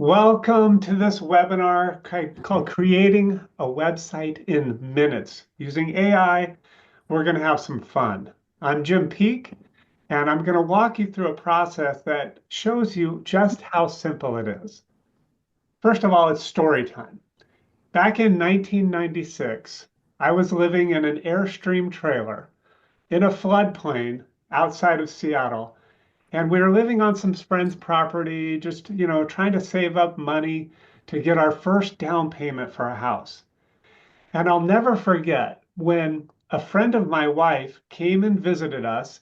Welcome to this webinar called Creating a Website in Minutes. Using AI, we're going to have some fun. I'm Jim Peak, and I'm going to walk you through a process that shows you just how simple it is. First of all, it's story time. Back in 1996, I was living in an Airstream trailer in a floodplain outside of Seattle. And we were living on some friend's property, just, trying to save up money to get our first down payment for a house. And I'll never forget when a friend of my wife came and visited us,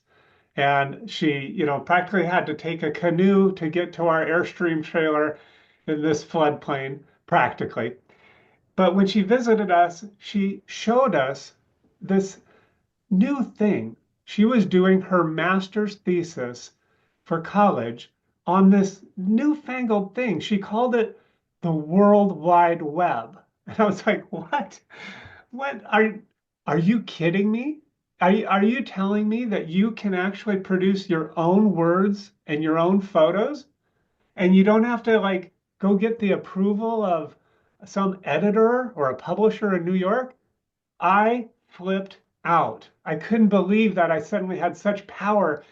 and she, practically had to take a canoe to get to our Airstream trailer in this floodplain, practically. But when she visited us, she showed us this new thing. She was doing her master's thesis for college on this newfangled thing. She called it the World Wide Web. And I was like, what? What are you kidding me? Are you telling me that you can actually produce your own words and your own photos and you don't have to like go get the approval of some editor or a publisher in New York? I flipped out. I couldn't believe that I suddenly had such power.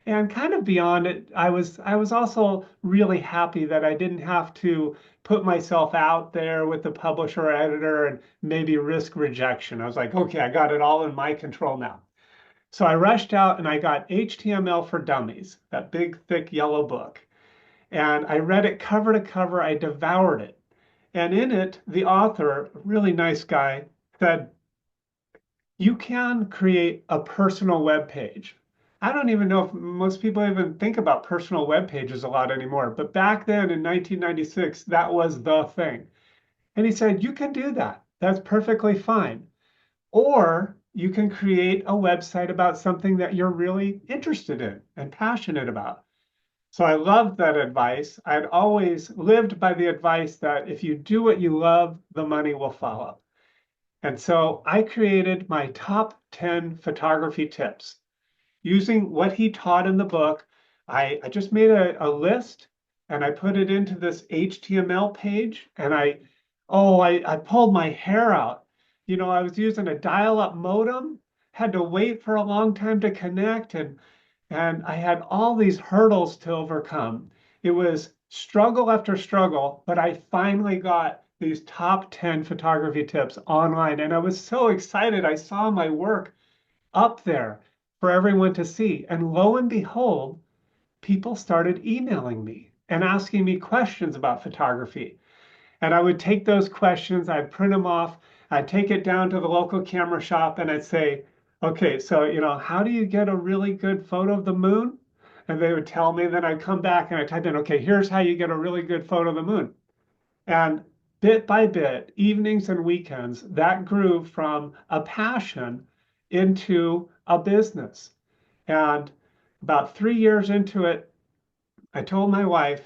And kind of beyond it, I was also really happy that I didn't have to put myself out there with the publisher or editor and maybe risk rejection. I was like, okay, I got it all in my control now. So I rushed out and I got HTML for Dummies, that big, thick yellow book. And I read it cover to cover. I devoured it. And in it, the author, a really nice guy, said, you can create a personal web page. I don't even know if most people even think about personal web pages a lot anymore, but back then in 1996, that was the thing. And he said, you can do that. That's perfectly fine. Or you can create a website about something that you're really interested in and passionate about. So I loved that advice. I'd always lived by the advice that if you do what you love, the money will follow. And so I created my top 10 photography tips. Using what he taught in the book, I just made a list and I put it into this HTML page and I pulled my hair out. I was using a dial-up modem, had to wait for a long time to connect and I had all these hurdles to overcome. It was struggle after struggle, but I finally got these top 10 photography tips online. And I was so excited. I saw my work up there for everyone to see. And lo and behold, people started emailing me and asking me questions about photography. And I would take those questions, I'd print them off, I'd take it down to the local camera shop and I'd say, okay, so, how do you get a really good photo of the moon? And they would tell me, then I'd come back and I'd type in, okay, here's how you get a really good photo of the moon. And bit by bit, evenings and weekends, that grew from a passion into a business. And about 3 years into it, I told my wife,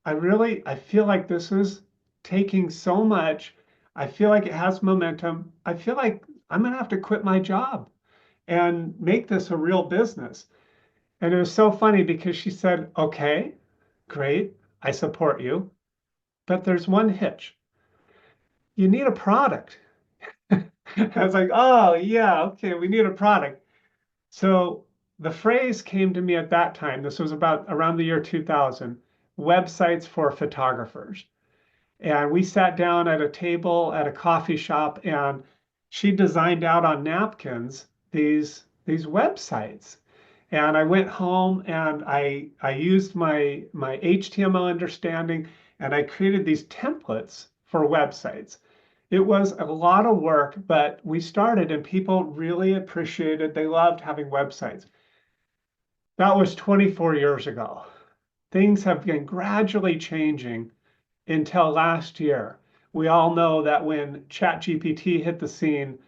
I feel like this is taking so much. I feel like it has momentum. I feel like I'm going to have to quit my job and make this a real business. And it was so funny because she said, okay, great. I support you. But there's one hitch. You need a product. I was like, oh, yeah, okay, we need a product. So the phrase came to me at that time. This was about around the year 2000, websites for photographers. And we sat down at a table at a coffee shop and she designed out on napkins these websites. And I went home and I used my HTML understanding and I created these templates for websites. It was a lot of work, but we started and people really appreciated, they loved having websites. That was 24 years ago. Things have been gradually changing until last year. We all know that when ChatGPT hit the scene,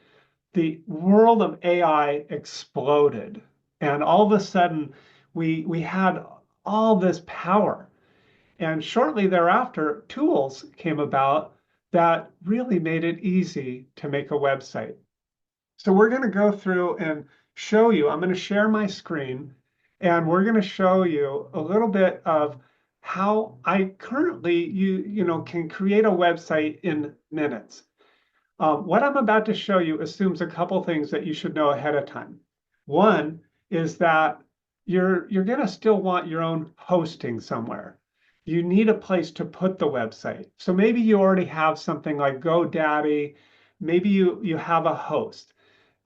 the world of AI exploded. And all of a sudden, we had all this power. And shortly thereafter, tools came about that really made it easy to make a website. So we're going to go through and show you, I'm going to share my screen, and we're going to show you a little bit of how I currently can create a website in minutes. What I'm about to show you assumes a couple things that you should know ahead of time. One is that you're going to still want your own hosting somewhere. You need a place to put the website. So maybe you already have something like GoDaddy. Maybe you have a host.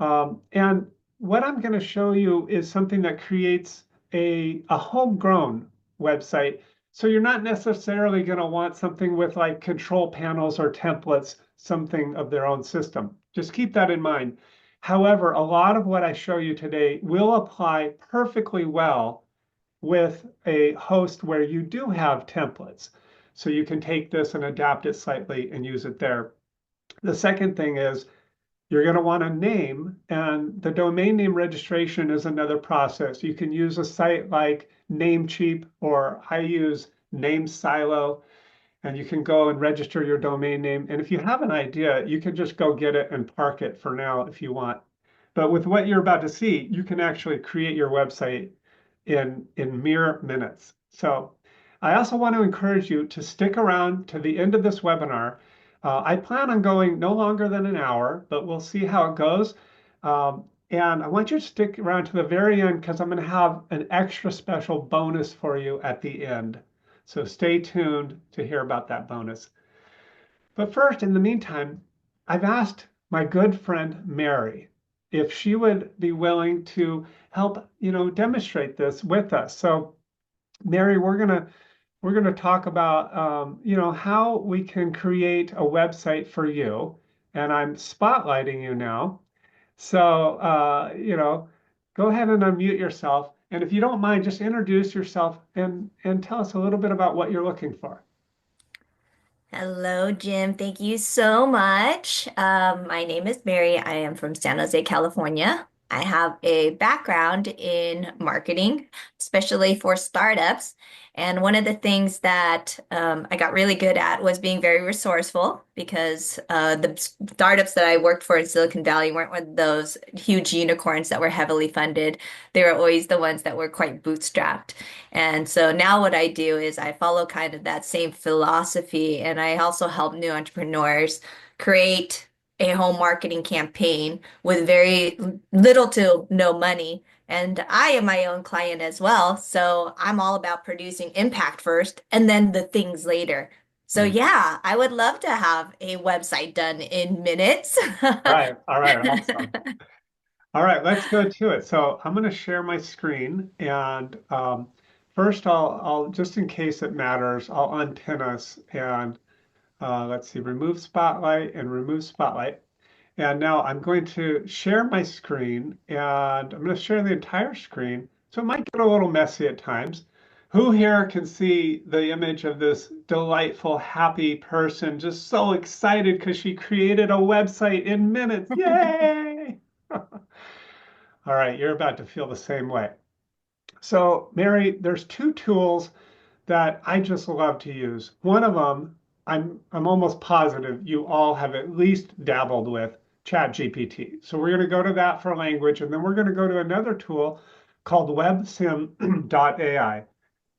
And what I'm going to show you is something that creates a homegrown website. So you're not necessarily going to want something with like control panels or templates, something of their own system. Just keep that in mind. However, a lot of what I show you today will apply perfectly well with a host where you do have templates. So you can take this and adapt it slightly and use it there. The second thing is you're going to want a name, and the domain name registration is another process. You can use a site like Namecheap, or I use NameSilo, and you can go and register your domain name. And if you have an idea, you can just go get it and park it for now if you want. But with what you're about to see, you can actually create your website in mere minutes. So I also want to encourage you to stick around to the end of this webinar. I plan on going no longer than an hour, but we'll see how it goes. And I want you to stick around to the very end because I'm going to have an extra special bonus for you at the end. So stay tuned to hear about that bonus. But first, in the meantime, I've asked my good friend Mary if she would be willing to help, demonstrate this with us. So, Mary, we're gonna talk about, how we can create a website for you. And I'm spotlighting you now. So, go ahead and unmute yourself. And if you don't mind, just introduce yourself and tell us a little bit about what you're looking for. Hello, Jim. Thank you so much. My name is Mary. I am from San Jose, California. I have a background in marketing, especially for startups. And one of the things that I got really good at was being very resourceful because the startups that I worked for in Silicon Valley weren't one of those huge unicorns that were heavily funded. They were always the ones that were quite bootstrapped. And so now what I do is I follow kind of that same philosophy, and I also help new entrepreneurs create a home marketing campaign with very little to no money. And I am my own client as well. So I'm all about producing impact first and then the things later. So Mm. yeah, I would love to have a website done in minutes. Right. All right. Awesome. All right, let's go to it. So I'm going to share my screen, and first I'll just in case it matters, I'll unpin us and let's see, remove spotlight and remove spotlight. And now I'm going to share my screen, and I'm going to share the entire screen. So it might get a little messy at times. Who here can see the image of this delightful, happy person, just so excited because she created a website in minutes? Yay! All right, you're about to feel the same way. So, Mary, there's two tools that I just love to use. One of them, I'm almost positive you all have at least dabbled with ChatGPT. So we're going to go to that for language, and then we're going to go to another tool called WebSim.ai.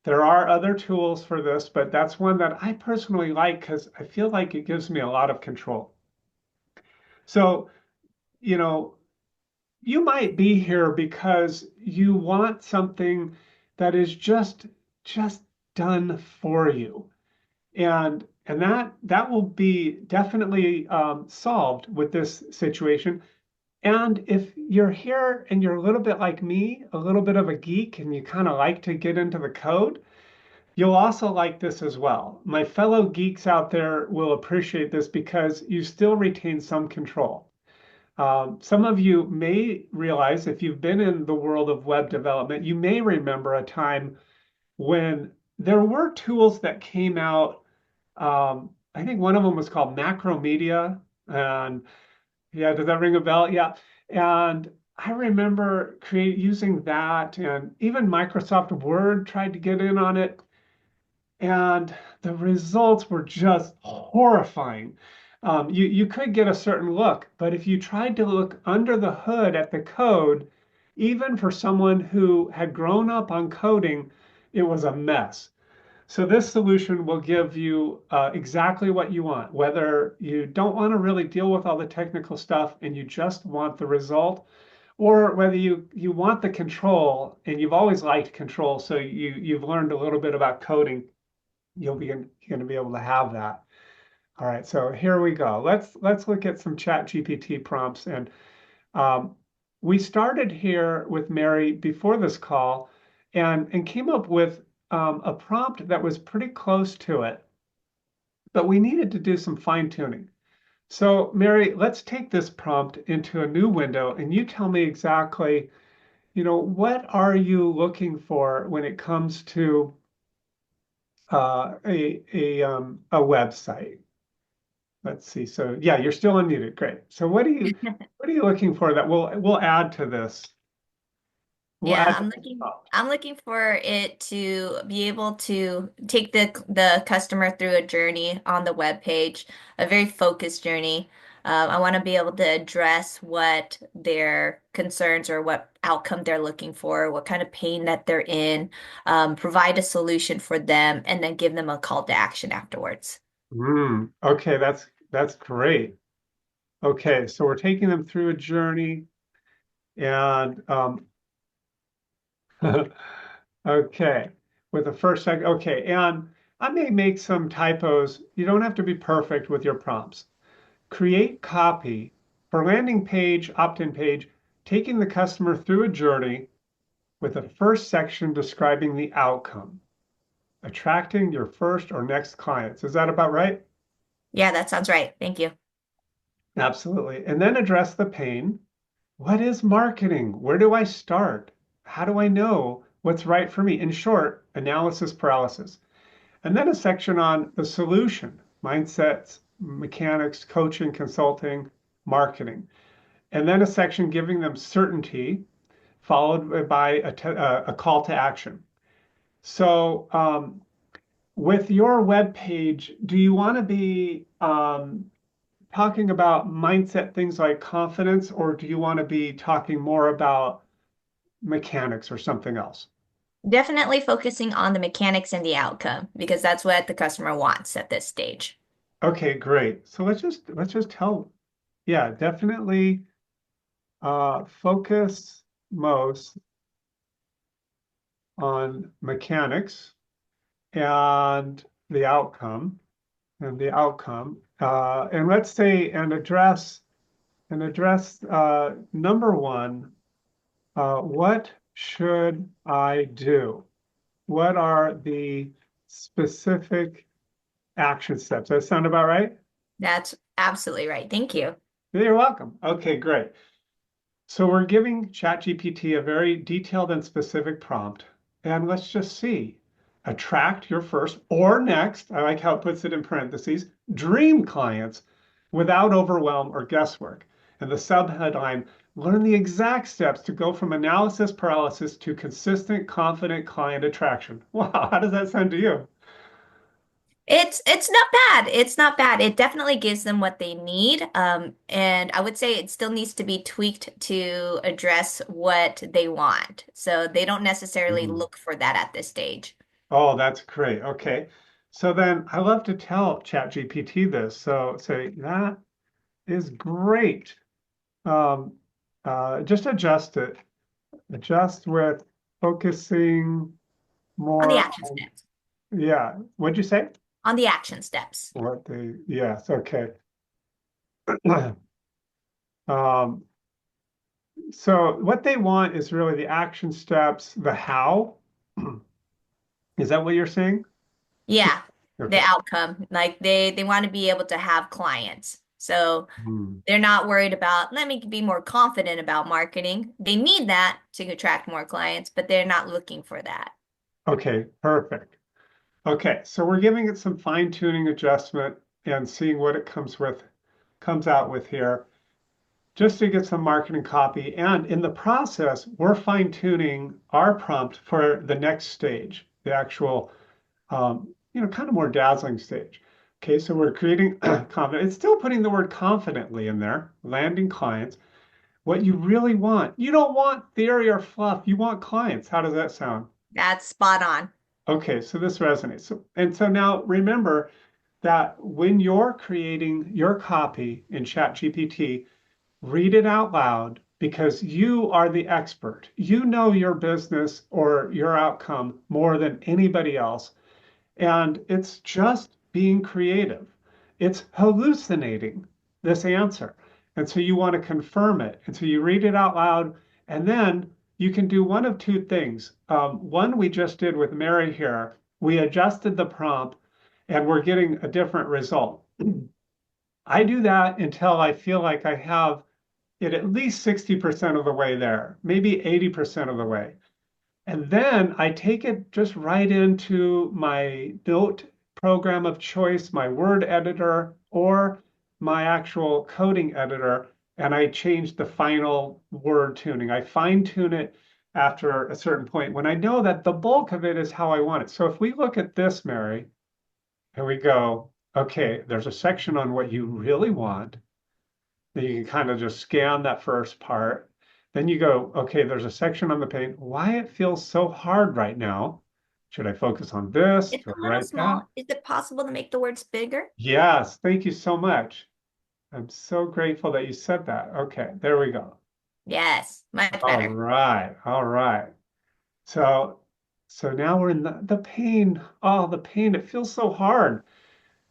There are other tools for this, but that's one that I personally like because I feel like it gives me a lot of control. So, you know, you might be here because you want something that is just done for you, and that will be definitely solved with this situation. And if you're here and you're a little bit like me, a little bit of a geek, and you kind of like to get into the code, you'll also like this as well. My fellow geeks out there will appreciate this because you still retain some control. Some of you may realize if you've been in the world of web development, you may remember a time when there were tools that came out. I think one of them was called Macromedia. And yeah, does that ring a bell? Yeah. And I remember using that, and even Microsoft Word tried to get in on it. And the results were just horrifying. You could get a certain look, but if you tried to look under the hood at the code, even for someone who had grown up on coding, it was a mess. So this solution will give you exactly what you want, whether you don't want to really deal with all the technical stuff and you just want the result, or whether you want the control and you've always liked control, so you've learned a little bit about coding, you'll be going to be able to have that. All right, so here we go. Let's look at some Chat GPT prompts. And um, we started here with Mary before this call and came up with a prompt that was pretty close to it, but we needed to do some fine tuning. So Mary, let's take this prompt into a new window and you tell me exactly, what are you looking for when it comes to a website? Let's see. So yeah, you're still unmuted. Great. So what are you looking for that we'll add to this? We'll Yeah, add to this prompt. I'm looking for it to be able to take the customer through a journey on the web page, a very focused journey. I want to be able to address what their concerns or what outcome they're looking for, what kind of pain that they're in, provide a solution for them, and then give them a call to action afterwards. Okay, that's great. Okay, so we're taking them through a journey and okay, with the first second. Okay, and I may make some typos. You don't have to be perfect with your prompts. Create copy for landing page, opt-in page, taking the customer through a journey with the first section describing the outcome, attracting your first or next clients. Is that about right? Yeah, that sounds right. Thank you. Absolutely. And then address the pain. What is marketing? Where do I start? How do I know what's right for me? In short, analysis paralysis. And then a section on the solution, mindsets, mechanics, coaching, consulting, marketing. And then a section giving them certainty, followed by a call to action. So, with your web page, do you want to be talking about mindset, things like confidence, or do you want to be talking more about mechanics or something else? Definitely focusing on the mechanics and the outcome because that's what the customer wants at this stage. Okay, great. So let's just tell, yeah, definitely focus most on mechanics and the outcome and let's say and address number one, what should I do? What are the specific action steps? That sound about right? That's absolutely right. Thank you. You're welcome. Okay, great. So we're giving ChatGPT a very detailed and specific prompt. And let's just see. Attract your first or next, I like how it puts it in parentheses, dream clients without overwhelm or guesswork. And the subheadline, learn the exact steps to go from analysis paralysis to consistent, confident client attraction. Wow, how does that sound to you? It's not bad. It's not bad. It definitely gives them what they need. And I would say it still needs to be tweaked to address what they want. So they don't necessarily Mm. look for that at this stage. Oh, that's great. Okay. So then I love to tell ChatGPT this. So say that is great. Um, just adjust it. Adjust with focusing On the more action on, steps. yeah. What'd you say? On the action steps. Yes, okay. Um, so what they want is really the action steps, the how. Is that what you're saying? Yeah, the Okay. outcome. Like they want to be able to have clients. So Hmm. they're not worried about, let me be more confident about marketing. They need that to attract more clients, but they're not looking for that. Okay, perfect. Okay, so we're giving it some fine-tuning adjustment and seeing what it comes out with here, just to get some marketing copy. And in the process, we're fine-tuning our prompt for the next stage, the actual, kind of more dazzling stage. Okay, so we're creating confident. It's still putting the word confidently in there, landing clients. What you really want. You don't want theory or fluff. You want clients. How does that sound? That's spot on. Okay, so this resonates. And so now remember that when you're creating your copy in ChatGPT, read it out loud because you are the expert. You know your business or your outcome more than anybody else. And it's just being creative. It's hallucinating this answer. And so you want to confirm it. And so you read it out loud, and then you can do one of two things. One we just did with Mary here. We adjusted the prompt and we're getting a different result. I do that until I feel like I have it at least 60% of the way there, maybe 80% of the way. And then I take it just right into my note program of choice, my word editor, or my actual coding editor, and I change the final word tuning. I fine tune it after a certain point when I know that the bulk of it is how I want it. So if we look at this, Mary, and we go, okay, there's a section on what you really want. Then you can kind of just scan that first part. Then you go, okay, there's a section on the page. Why it feels so hard right now. Should I focus on this? It's Do a I little write that? small. Is it possible to make the words bigger? Yes, thank you so much. I'm so grateful that you said that. Okay, there we go. Yes, much All better. right, all right. So so now we're in the pain. Oh, the pain. It feels so hard.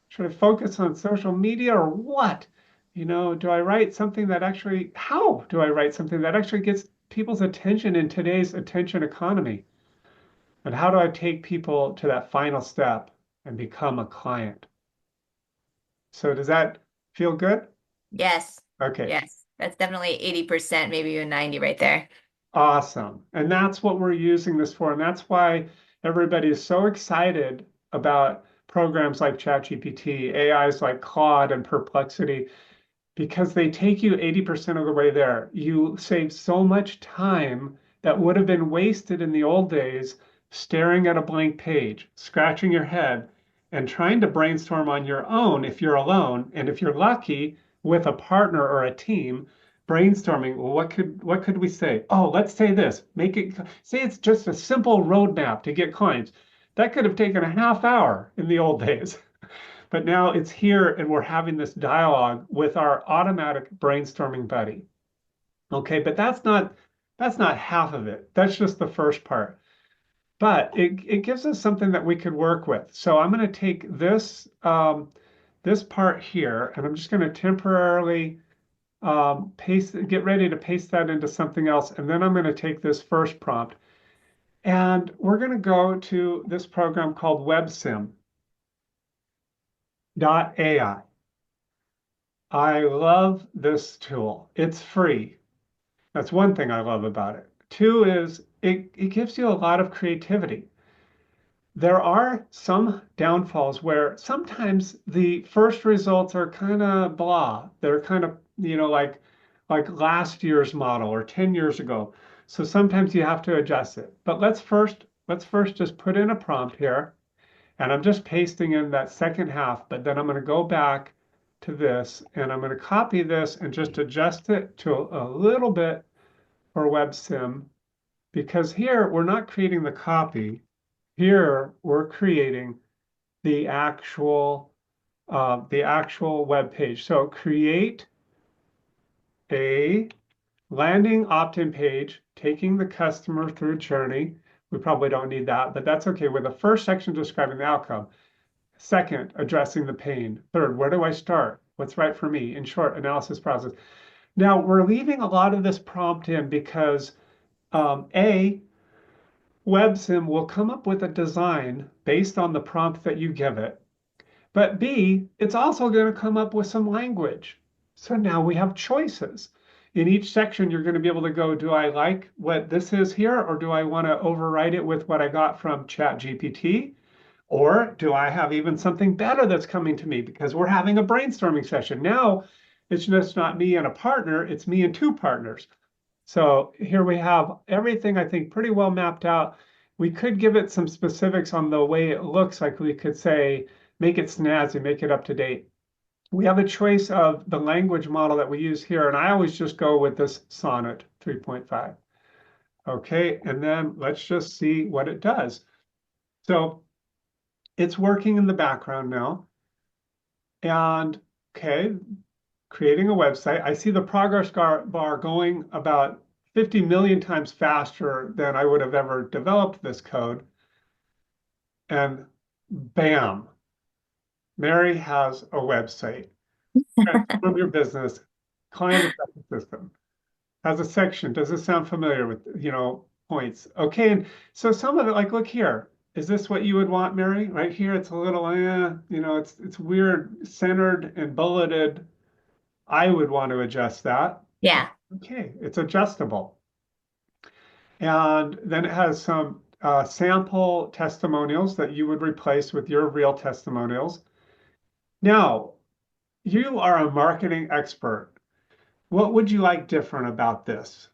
Should I focus on social media or what? Do I write something that actually, how do I write something that actually gets people's attention in today's attention economy? And how do I take people to that final step and become a client? So does that feel good? Yes. Okay, Yes. That's definitely 80%, maybe even 90 right there. awesome. And that's what we're using this for. And that's why everybody is so excited about programs like ChatGPT, AIs like Claude and Perplexity, because they take you 80% of the way there. You save so much time that would have been wasted in the old days staring at a blank page, scratching your head, and trying to brainstorm on your own if you're alone. And if you're lucky with a partner or a team, brainstorming, well, what could we say? Oh, let's say this. Make it say it's just a simple roadmap to get clients. That could have taken a half hour in the old days. But now it's here and we're having this dialogue with our automatic brainstorming buddy. Okay, but that's not half of it. That's just the first part. But it gives us something that we could work with. So I'm going to take this part here, and I'm just going to temporarily get ready to paste that into something else. And then I'm going to take this first prompt, and we're going to go to this program called WebSim.ai. I love this tool. It's free. That's one thing I love about it. Two is it gives you a lot of creativity. There are some downfalls where sometimes the first results are kind of blah. They're kind of, like last year's model or 10 years ago. So sometimes you have to adjust it. But let's first just put in a prompt here. And I'm just pasting in that second half, but then I'm going to go back to this and I'm going to copy this and just adjust it to a little bit for WebSim because here we're not creating the copy. Here we're creating the actual web page. So create a landing opt-in page, taking the customer through journey. We probably don't need that, but that's okay. With the first section describing the outcome. Second, addressing the pain. Third, where do I start? What's right for me? In short, analysis process. Now, we're leaving a lot of this prompt in because A, WebSim will come up with a design based on the prompt that you give it. But B, it's also going to come up with some language. So now we have choices. In each section, you're going to be able to go, do I like what this is here, or do I want to overwrite it with what I got from ChatGPT? Or do I have even something better that's coming to me because we're having a brainstorming session? Now it's just not me and a partner, it's me and two partners. So here we have everything, I think, pretty well mapped out. We could give it some specifics on the way it looks, like we could say, make it snazzy, make it up to date. We have a choice of the language model that we use here, and I always just go with this Sonnet 3.5. Okay, and then let's just see what it does. So it's working in the background now. And okay, creating a website. I see the progress bar going about 50 million times faster than I would have ever developed this code. And bam, Mary has a website. Transform your business, client acceptance system. Has a section. Does this sound familiar with, points? Okay, and so some of it, like, look here. Is this what you would want, Mary? Right here, it's a little, it's weird, centered and bulleted. I would want to adjust that. Yeah. Okay, it's adjustable. And then it has some sample testimonials that you would replace with your real testimonials. Now, you are a marketing expert. What would you like different about this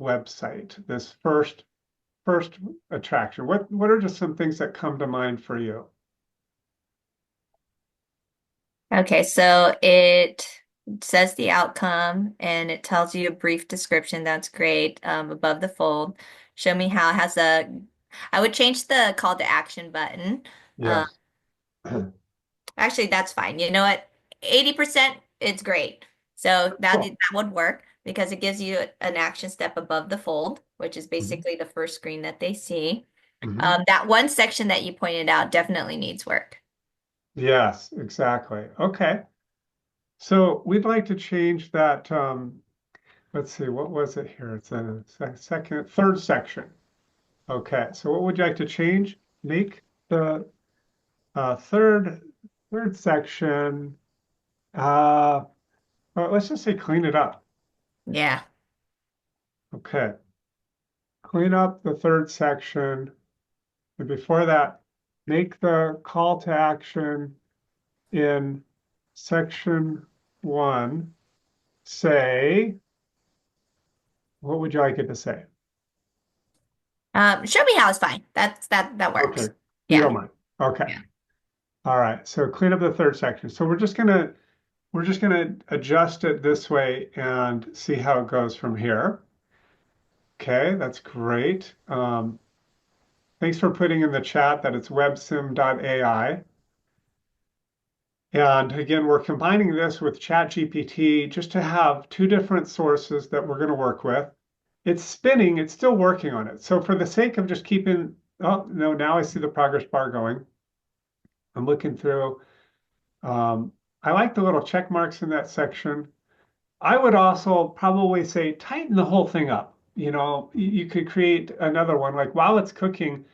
website, this first attraction? What are just some things that come to mind for you? Okay, so it says the outcome and it tells you a brief description. That's great. Above the fold, show me how it has I would change the call to action button. Um, Yes. actually, that's fine. You know what? 80%, it's great. So that Cool. would work because it gives you an action step above the fold, which is Mhm. basically the first screen that they see. Mhm. That one section that you pointed out definitely needs work. Yes, exactly. Okay. So we'd like to change that. Let's see, what was it here? It's a third section. Okay. So what would you like to change? Make the third section. Uh, well, let's just say clean it up. Yeah. Okay. Clean up the third section. And before that, make the call to action in section one say, what would you like it to say? Show me how is fine. That Okay. works. You Yeah. don't mind. Okay. Yeah. All right. So clean up the third section. So we're just gonna adjust it this way and see how it goes from here. Okay, that's great. Thanks for putting in the chat that it's websim.ai. And again, we're combining this with ChatGPT just to have two different sources that we're going to work with. It's spinning, it's still working on it. So for the sake of just keeping, oh, no, now I see the progress bar going. I'm looking through. I like the little check marks in that section. I would also probably say tighten the whole thing up. You could create another one like while it's cooking,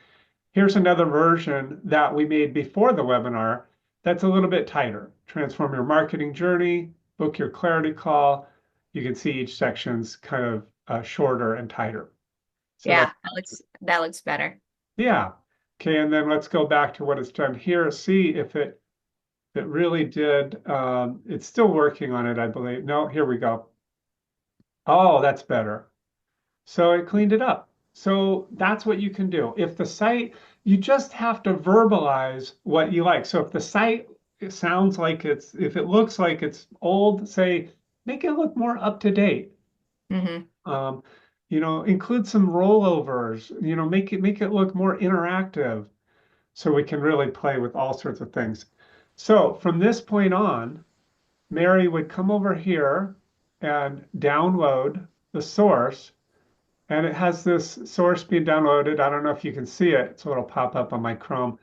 here's another version that we made before the webinar that's a little bit tighter. Transform your marketing journey, book your clarity call. You can see each section's kind of shorter and tighter. So Yeah. that's, That looks better. yeah. Okay, and then let's go back to what it's done here. See if it really did. It's still working on it, I believe. No, here we go. Oh, that's better. So it cleaned it up. So that's what you can do. If the site, you just have to verbalize what you like. So if the site sounds like if it looks like it's old, say, make it look more up to date. Hmm. Um, include some rollovers, make it look more interactive so we can really play with all sorts of things. So from this point on, Mary would come over here and download the source and it has this source being downloaded. I don't know if you can see it, so it'll pop up on my Chrome,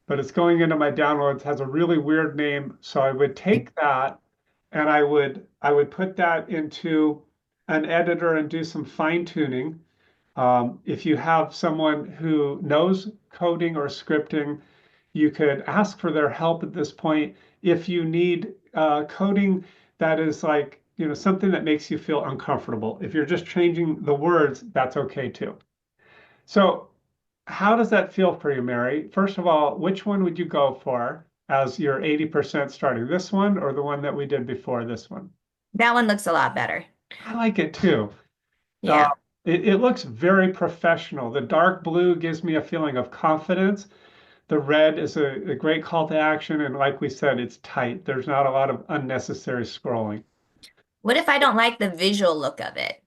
but it's going into my downloads, has a really weird name. So I would take that and I would put that into an editor and do some fine tuning. If you have someone who knows coding or scripting, you could ask for their help at this point. If you need coding that is like, something that makes you feel uncomfortable, if you're just changing the words, that's okay too. So, how does that feel for you, Mary? First of all, which one would you go for as your 80% starting? This one or the one that we did before this one? That one looks a lot better. I like it too. Uh, Yeah. it looks very professional. The dark blue gives me a feeling of confidence. The red is a great call to action. And like we said, it's tight. There's not a lot of unnecessary scrolling. What if I don't like the visual look of it?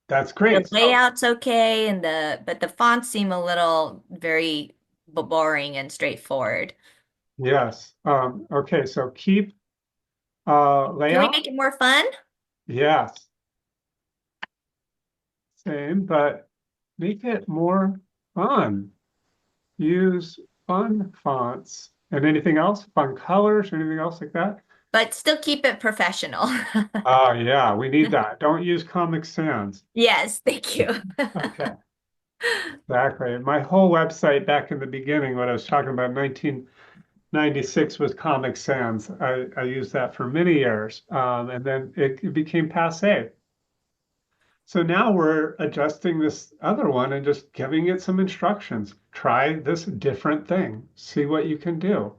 That's The great. So, layout's okay and but the fonts seem a little very boring and straightforward. Yes. Okay, so keep Can we layout. make it more fun? Yes. Same, but make it more fun. Use fun fonts. And anything else? Fun colors, anything else like that? But still keep it professional. Oh, yeah, we need that. Don't use Comic Sans. Yes, thank you. Okay, exactly. My whole website back in the beginning, when I was talking about 1996, was Comic Sans. I used that for many years, and then it became passé. So now we're adjusting this other one and just giving it some instructions. Try this different thing, see what you can do.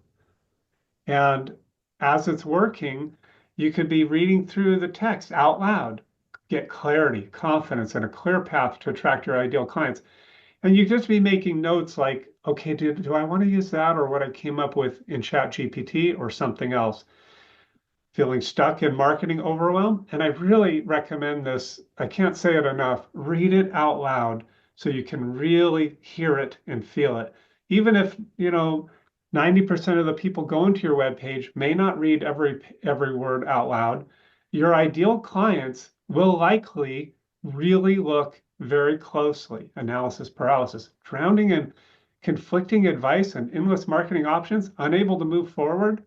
And as it's working, you could be reading through the text out loud, get clarity, confidence, and a clear path to attract your ideal clients. And you just be making notes like, okay, do I want to use that or what I came up with in Chat GPT or something else? Feeling stuck in marketing overwhelm. And I really recommend this. I can't say it enough. Read it out loud so you can really hear it and feel it. Even if, 90% of the people going to your webpage may not read every word out loud, your ideal clients will likely really look very closely. Analysis paralysis, drowning in conflicting advice and endless marketing options, unable to move forward.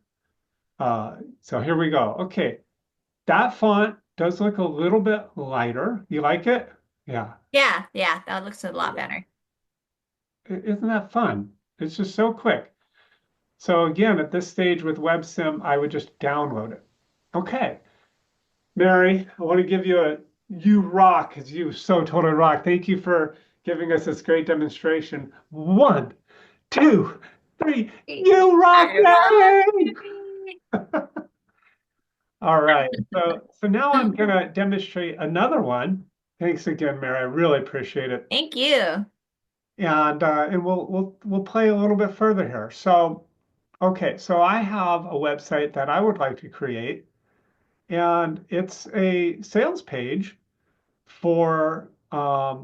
So here we go. Okay, that font does look a little bit lighter. You like it? Yeah. Yeah, yeah, that looks a lot better. Isn't that fun? It's just so quick. So again, at this stage with WebSim, I would just download it. Okay, Mary, I want to give you a you rock because you so totally rock. Thank you for giving us this great demonstration. One, two, three. You rock, I rock, Mary! baby. All right. So now I'm gonna demonstrate another one. Thanks again, Mary. I really appreciate it. Thank you. And we'll play a little bit further here. So okay, so I have a website that I would like to create, and it's a sales page for a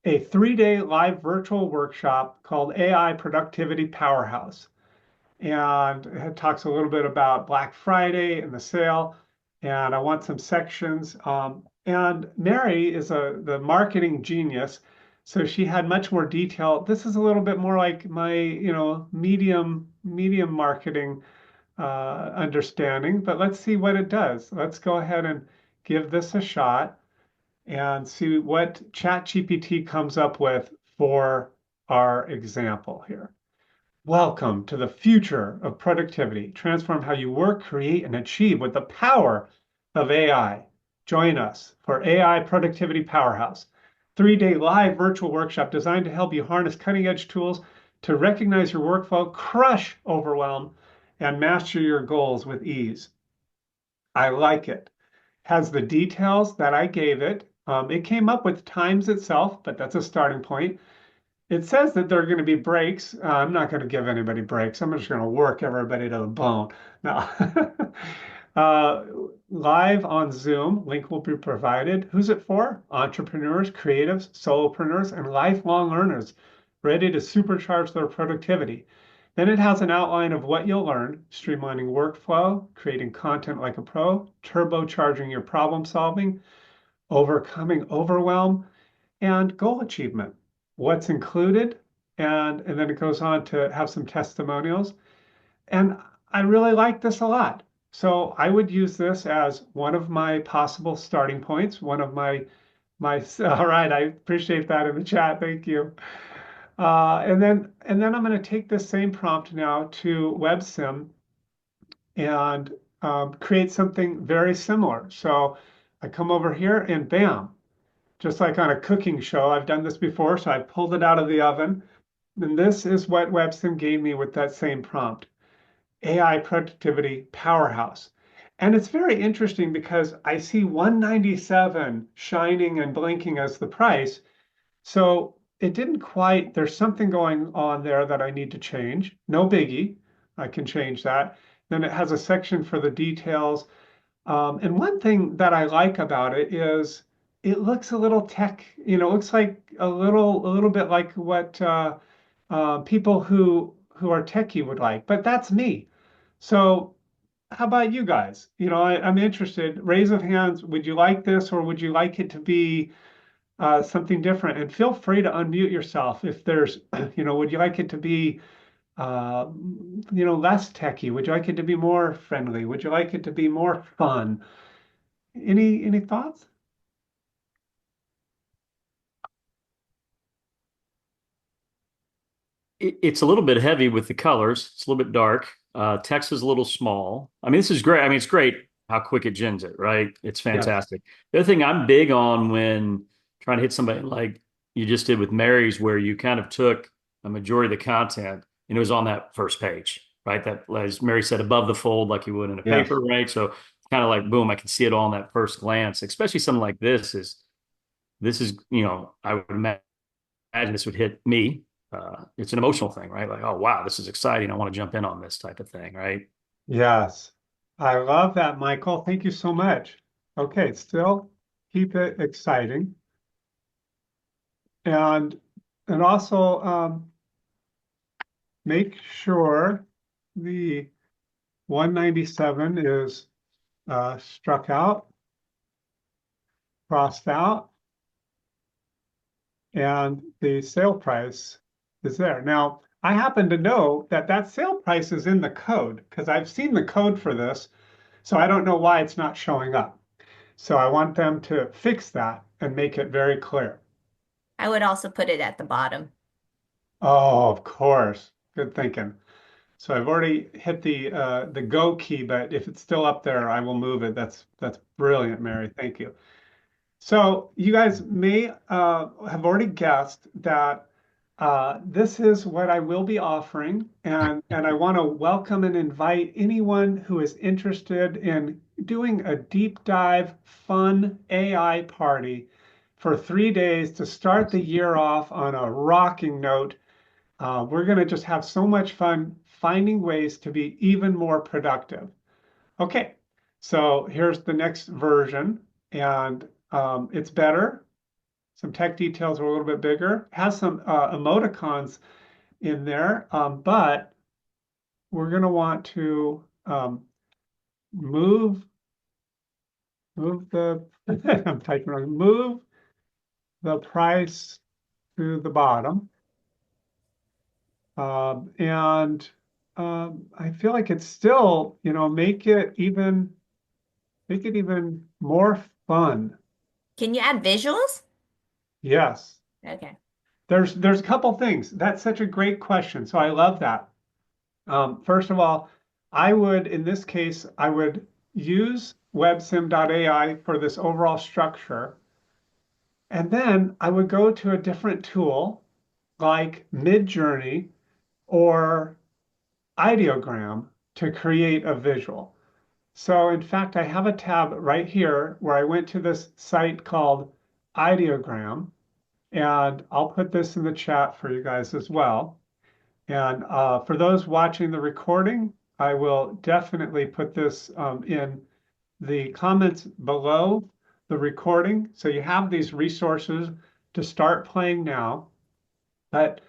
3-day live virtual workshop called AI Productivity Powerhouse. And it talks a little bit about Black Friday and the sale. And I want some sections. And Mary is the marketing genius, so she had much more detail. This is a little bit more like my, medium marketing understanding. But let's see what it does. Let's go ahead and give this a shot and see what ChatGPT comes up with for our example here. Welcome to the future of productivity. Transform how you work, create, and achieve with the power of AI. Join us for AI Productivity Powerhouse, 3-day live virtual workshop designed to help you harness cutting-edge tools to recognize your workflow, crush overwhelm, and master your goals with ease. I like it. Has the details that I gave it. It came up with times itself, but that's a starting point. It says that there are going to be breaks. I'm not going to give anybody breaks. I'm just going to work everybody to the bone. No. uh, Live on Zoom, link will be provided. Who's it for? Entrepreneurs, creatives, solopreneurs, and lifelong learners ready to supercharge their productivity. Then it has an outline of what you'll learn, streamlining workflow, creating content like a pro, turbocharging your problem solving, overcoming overwhelm, and goal achievement. What's included, and then it goes on to have some testimonials. And I really like this a lot. So I would use this as one of my possible starting points, one of my all right, I appreciate that in the chat. Thank you. And then I'm going to take this same prompt now to WebSim and create something very similar. So I come over here and bam, just like on a cooking show. I've done this before, so I pulled it out of the oven. And this is what WebSim gave me with that same prompt, AI productivity powerhouse. And it's very interesting because I see 197 shining and blinking as the price. So it didn't quite, there's something going on there that I need to change. No biggie. I can change that. Then it has a section for the details. And one thing that I like about it is it looks a little tech, it looks like a little bit like what people who are techie would like. But that's me. So how about you guys? I'm interested. Raise of hands. Would you like this, or would you like it to be something different? And feel free to unmute yourself if there's, would you like it to be, less techy? Would you like it to be more friendly? Would you like it to be more fun? Any thoughts? It's a little bit heavy with the colors. It's a little bit dark. Text is a little small. I mean, this is great. I mean, it's great how quick it gens it, right? It's Yes. fantastic. The other thing I'm big on when trying to hit somebody like you just did with Mary's, where you kind of took a majority of the content and it was on that first page, right? That, as Mary said, above the fold, like you would in a Yes. paper, right? So kind of like, boom, I can see it all in that first glance, especially something like this is, I would imagine this would hit me. It's an emotional thing, right? Like, oh wow, this is exciting. I want to jump in on this type of thing, right? Yes. I love that, Michael. Thank you so much. Okay, still keep it exciting. And and also make sure the 197 is struck out, crossed out, and the sale price is there. Now, I happen to know that that sale price is in the code because I've seen the code for this, so I don't know why it's not showing up. So I want them to fix that and make it very clear. I would also put it at the bottom. Oh, of course. Good thinking. So I've already hit the go key, but if it's still up there, I will move it. That's brilliant, Mary. Thank you. So you guys may have already guessed that this is what I will be offering, and I want to welcome and invite anyone who is interested in doing a deep dive, fun AI party for 3 days to start the year off on a rocking note. We're going to just have so much fun finding ways to be even more productive. Okay, so here's the next version, and it's better. Some tech details are a little bit bigger. Has some emoticons in there, but we're going to want to move move the I'm typing wrong. Move the price to the bottom, and I feel like it's still, make it even more fun. Can you add visuals? Yes. Okay. There's a couple things. That's such a great question. So I love that. First of all, in this case, I would use websim.ai for this overall structure. And then I would go to a different tool like Midjourney or Ideogram to create a visual. So in fact, I have a tab right here where I went to this site called Ideogram, and I'll put this in the chat for you guys as well. And for those watching the recording, I will definitely put this in the comments below the recording. So you have these resources to start playing now. But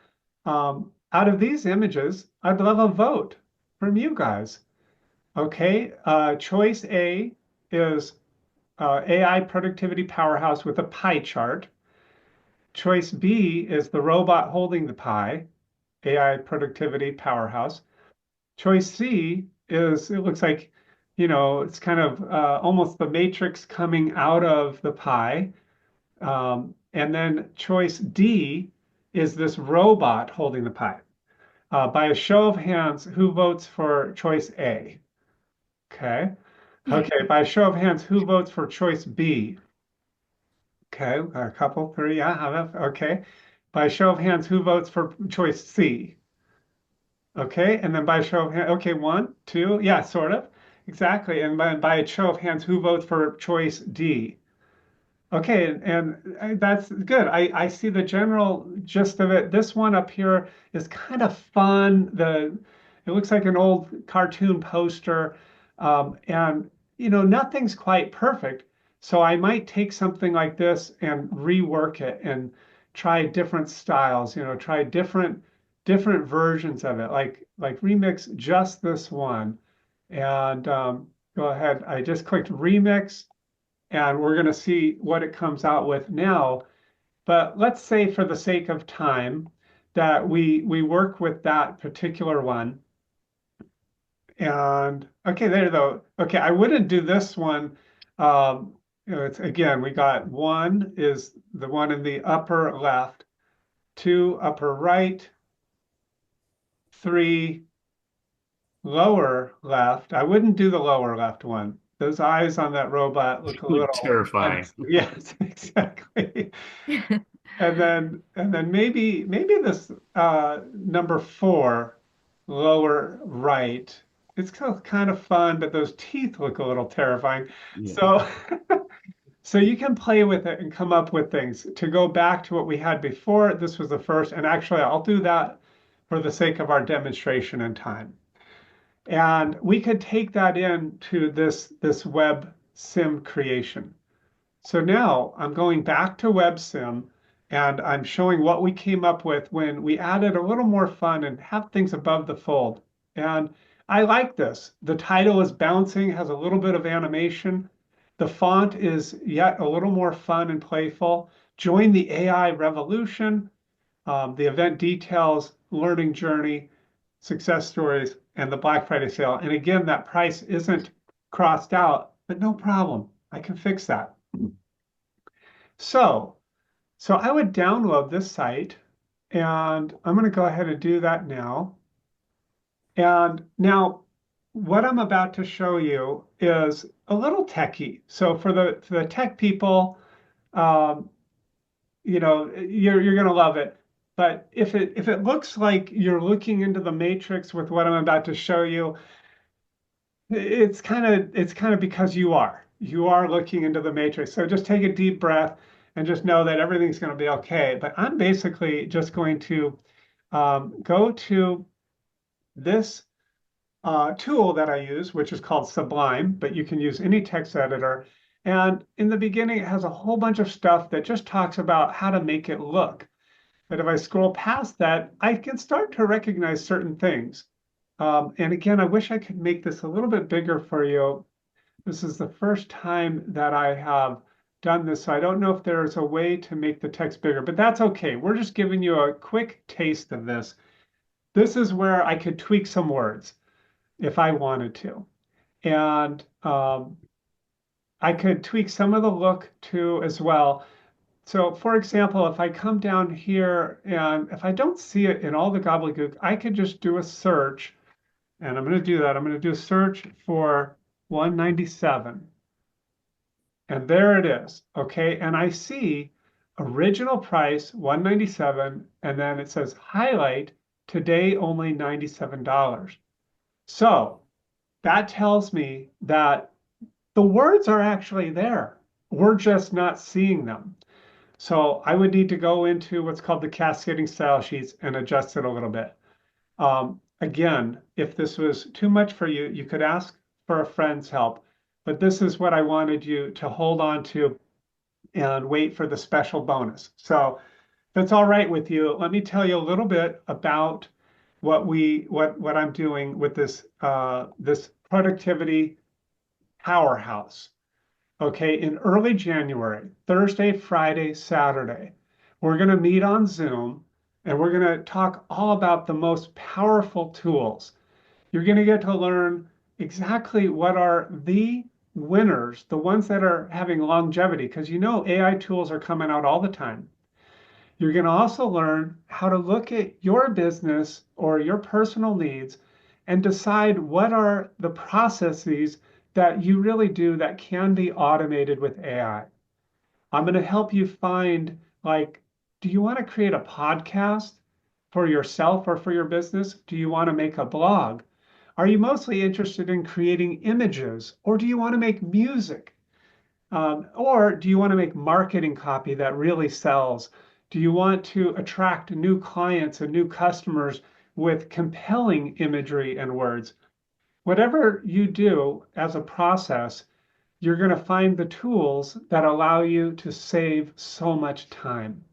out of these images, I'd love a vote from you guys. Okay, choice A is AI productivity powerhouse with a pie chart. Choice B is the robot holding the pie, AI productivity powerhouse. Choice C is, it looks like, it's kind of almost the matrix coming out of the pie. And then choice D is this robot holding the pie. By a show of hands, who votes for choice A? Okay. Okay. By a show of hands, who votes for choice B? Okay. A couple, three. Yeah. Okay. By a show of hands, who votes for choice C? Okay, and then by a show of hands, okay, one, two, yeah, sort of, exactly. And by a show of hands, who votes for choice D? Okay, and that's good. I see the general gist of it. This one up here is kind of fun. It looks like an old cartoon poster, and nothing's quite perfect. So I might take something like this and rework it and try different styles. Try different different versions of it, like remix just this one. And go ahead. I just clicked remix, and we're going to see what it comes out with now. But let's say for the sake of time that we work with that particular one. And okay, there though. Okay, I wouldn't do this one. It's again, we got one is the one in the upper left, two upper right, three lower left. I wouldn't do the lower left one. Those eyes on that robot look a Look little terrifying. yes, exactly. And then maybe this number four, lower right. It's kind of fun, but those teeth look a little terrifying. Yeah. So so you can play with it and come up with things. To go back to what we had before, this was the first, and actually I'll do that for the sake of our demonstration and time. And we could take that into this web sim creation. So now I'm going back to WebSim and I'm showing what we came up with when we added a little more fun and have things above the fold. And I like this. The title is bouncing, has a little bit of animation. The font is yet a little more fun and playful. Join the AI revolution. The event details, learning journey, success stories, and the Black Friday sale. And again, that price isn't crossed out, but no problem. I can fix that. So, so I would download this site, and I'm going to go ahead and do that now. And now what I'm about to show you is a little techy. So for the tech people, um, you're going to love it. But if it looks like you're looking into the matrix with what I'm about to show you, it's kind of because you are looking into the matrix. So just take a deep breath and just know that everything's going to be okay. But I'm basically just going to go to this tool that I use, which is called Sublime, but you can use any text editor. And in the beginning, it has a whole bunch of stuff that just talks about how to make it look. But if I scroll past that, I can start to recognize certain things. And again, I wish I could make this a little bit bigger for you. This is the first time that I have done this, so I don't know if there's a way to make the text bigger, but that's okay. We're just giving you a quick taste of this. This is where I could tweak some words if I wanted to. And I could tweak some of the look too as well. So for example, if I come down here and if I don't see it in all the gobbledygook, I could just do a search. And I'm going to do that. I'm going to do a search for 197. And there it is. Okay. And I see original price 197. And then it says highlight today only $97. So that tells me that the words are actually there. We're just not seeing them. So I would need to go into what's called the cascading style sheets and adjust it a little bit. Again, if this was too much for you, you could ask for a friend's help. But this is what I wanted you to hold on to and wait for the special bonus. So if it's all right with you, let me tell you a little bit about what I'm doing with this productivity powerhouse. Okay, in early January, Thursday, Friday, Saturday, we're going to meet on Zoom and we're going to talk all about the most powerful tools. You're going to get to learn exactly what are the winners, the ones that are having longevity, because AI tools are coming out all the time. You're going to also learn how to look at your business or your personal needs and decide what are the processes that you really do that can be automated with AI. I'm going to help you find, like, do you want to create a podcast for yourself or for your business? Do you want to make a blog? Are you mostly interested in creating images, or do you want to make music? Or do you want to make marketing copy that really sells? Do you want to attract new clients and new customers with compelling imagery and words? Whatever you do as a process, you're going to find the tools that allow you to save so much time.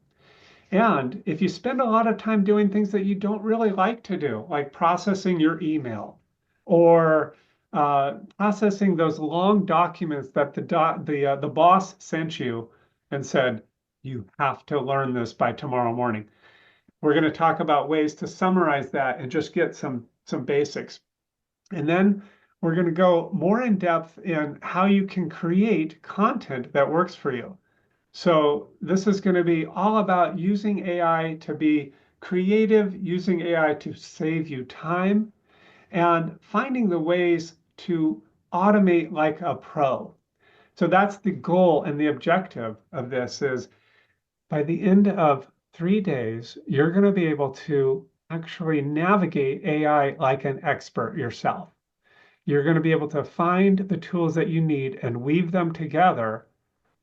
And if you spend a lot of time doing things that you don't really like to do, like processing your email or processing those long documents that the boss sent you and said, you have to learn this by tomorrow morning. We're going to talk about ways to summarize that and just get some basics. And then we're going to go more in depth in how you can create content that works for you. So this is going to be all about using AI to be creative, using AI to save you time, and finding the ways to automate like a pro. So that's the goal and the objective of this is by the end of 3 days, you're going to be able to actually navigate AI like an expert yourself. You're going to be able to find the tools that you need and weave them together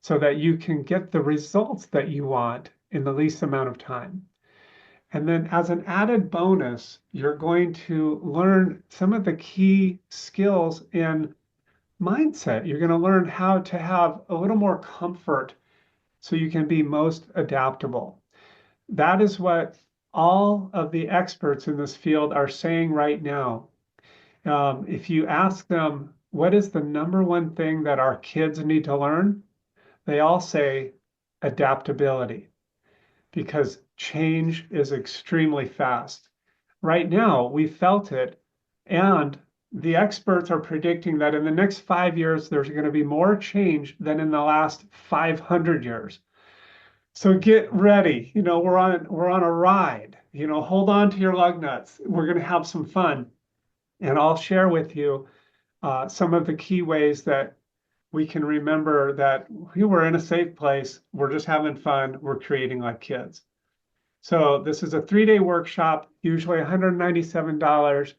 so that you can get the results that you want in the least amount of time. And then as an added bonus, you're going to learn some of the key skills in mindset. You're going to learn how to have a little more comfort so you can be most adaptable. That is what all of the experts in this field are saying right now. If you ask them, what is the number one thing that our kids need to learn? They all say adaptability because change is extremely fast. Right now, we felt it, and the experts are predicting that in the next 5 years, there's going to be more change than in the last 500 years. So get ready. We're on a ride. Hold on to your lug nuts. We're going to have some fun, and I'll share with you some of the key ways that we can remember that we were in a safe place. We're just having fun. We're creating like kids. So this is a 3-day workshop, usually $197.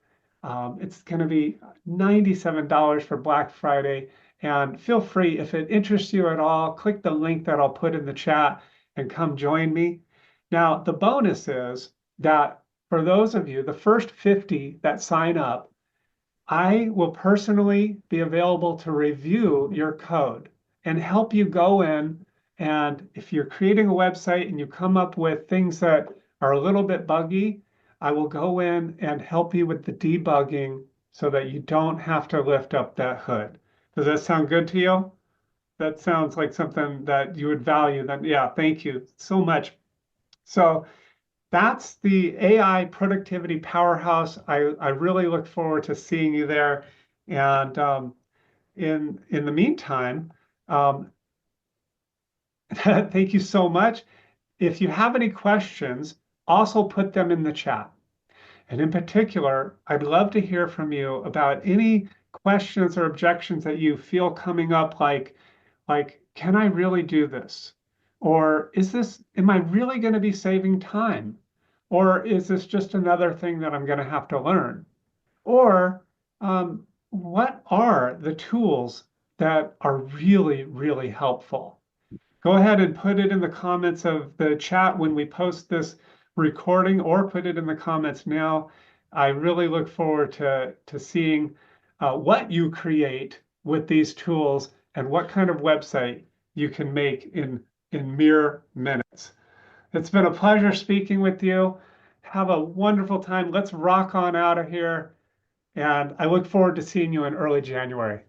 It's going to be $97 for Black Friday. And feel free, if it interests you at all, click the link that I'll put in the chat and come join me. Now, the bonus is that for those of you, the first 50 that sign up, I will personally be available to review your code and help you go in. And if you're creating a website and you come up with things that are a little bit buggy, I will go in and help you with the debugging so that you don't have to lift up that hood. Does that sound good to you? That sounds like something that you would value. Then, yeah, thank you so much. So that's the AI productivity powerhouse. I really look forward to seeing you there. And in the meantime, um, thank you so much. If you have any questions, also put them in the chat. And in particular, I'd love to hear from you about any questions or objections that you feel coming up, like, can I really do this? Or am I really going to be saving time? Or is this just another thing that I'm going to have to learn? Or what are the tools that are really, really helpful? Go ahead and put it in the comments of the chat when we post this recording, or put it in the comments now. I really look forward to seeing what you create with these tools and what kind of website you can make in mere minutes. It's been a pleasure speaking with you. Have a wonderful time. Let's rock on out of here. And I look forward to seeing you in early January.